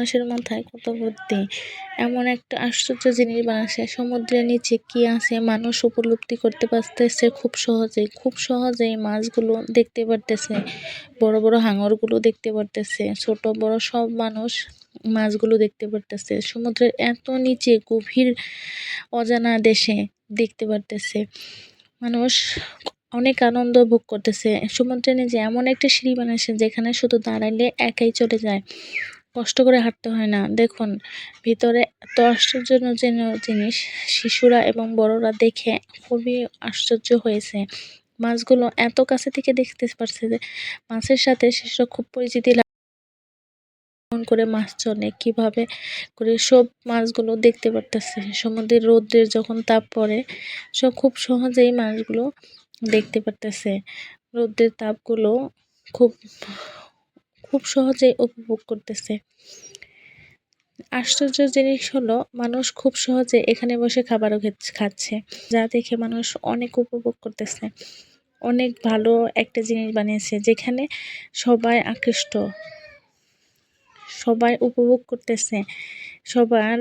মানুষের মাথায় কত বুদ্ধি, এমন একটা আশ্চর্য জিনিস বানাচ্ছে। সমুদ্রের নিচে কি আছে মানুষ উপলব্ধি করতে পারতেছে খুব সহজেই মাছগুলো দেখতে পারতেছে, বড় বড় হাঙরগুলো দেখতে পারতেছে, ছোট বড় সব মানুষ মাছগুলো দেখতে পারতেছে। সমুদ্রের এত নিচে গভীর অজানা দেশে দেখতে পারতেছে মানুষ, অনেক আনন্দ ভোগ করতেছে। সমুদ্রের নিচে এমন একটা সিঁড়ি বানাচ্ছে যেখানে শুধু দাঁড়াইলে একাই চলে যায়, কষ্ট করে হাঁটতে হয় না। দেখুন ভিতরে এত আশ্চর্যজনক জিনিস, শিশুরা এবং বড়রা দেখে খুবই আশ্চর্য হয়েছে। মাছগুলো এত কাছে থেকে দেখতে পারছে যে মাছের সাথে শিশুরা খুব পরিচিতি কেমন করে মাছ চলে, কিভাবে করে সব মাছগুলো দেখতে পারতেছে। সমুদ্রের রৌদ্রের যখন তাপ পড়ে সব খুব সহজেই মাছগুলো দেখতে পারতেছে। রৌদ্রের তাপগুলো খুব খুব সহজেই উপভোগ করতেছে। আশ্চর্য জিনিস হলো মানুষ খুব সহজে এখানে বসে খাবারও খাচ্ছে, যা দেখে মানুষ অনেক উপভোগ করতেছে। অনেক ভালো একটা জিনিস বানিয়েছে যেখানে সবাই আকৃষ্ট, সবাই উপভোগ করতেছে, সবার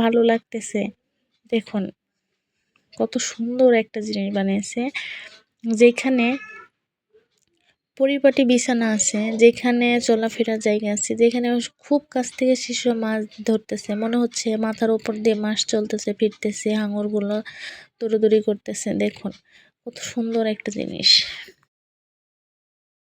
ভালো লাগতেছে। দেখুন কত সুন্দর একটা জিনিস বানিয়েছে, যেখানে পরিপাটি বিছানা আছে, যেখানে চলাফেরার জায়গা আছে, যেখানে খুব কাছ থেকে শিশু মাছ ধরতেছে, মনে হচ্ছে মাথার উপর দিয়ে মাছ চলতেছে ফিরতেছে, হাঙরগুলো দৌড়াদৌড়ি করতেছে। দেখুন কত সুন্দর একটা জিনিস।